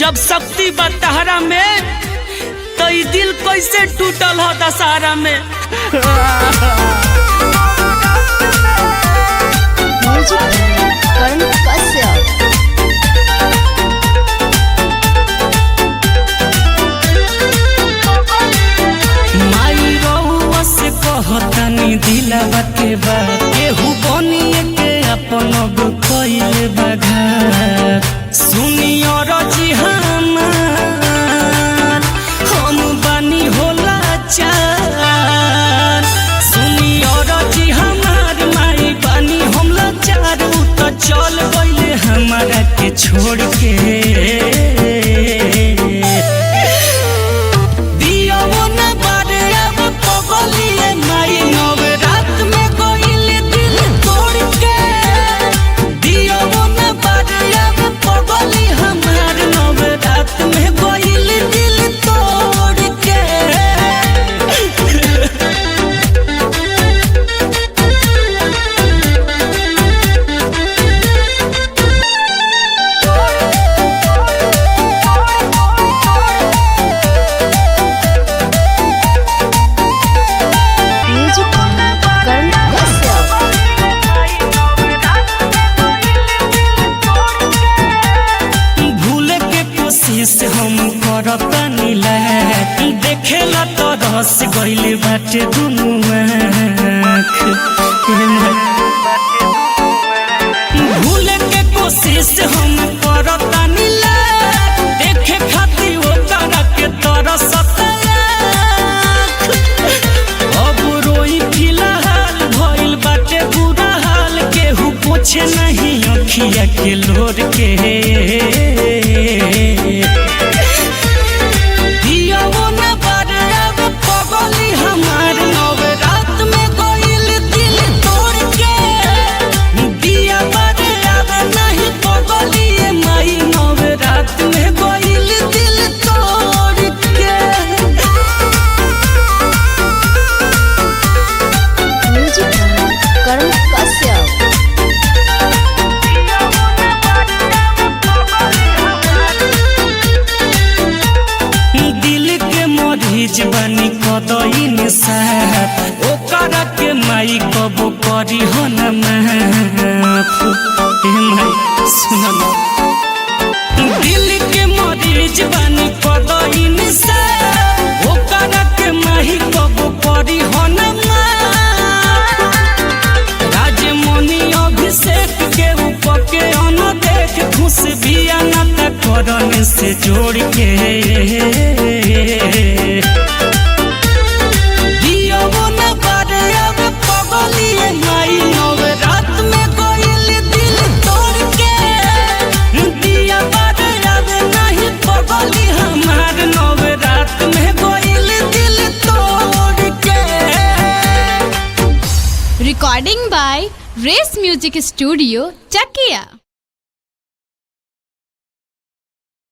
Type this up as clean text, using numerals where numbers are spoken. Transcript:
जब शक्ति बा तहरा में तो ई दिल कैसे टूटल हो दशहरा में। माई रउआ से कहतानी दिलवा के बात केहू बनिए के अपन कइले बाघा सुनियो रजी हमार हम बानी होला चार सुनियो रजी हमार माई बानी हम लाचार उ तो चल गइले हमारा के छोड़ के से हम करतानी देखेला तो रस गइले बाटे दुनु आँख भूले के कोशिश हम करतानी देखे खातिर ओकरा के तरसत अब रोई फिलहाल भइल बाटे बुरा हाल केहू पूछे नहीं अखिया के लोर के जवानी कदई निसाफ ओकरा के माई कबो करी हो न माफ माई सुन दिल के मरीज बानी कदई निसाफ ओकरा के माई कबो करी हो न माफ राजमणि अभिषेक के ऊपर के अन देख खुश बिया न करने से जोड़ के Recording by Race Music Studio, Chakia.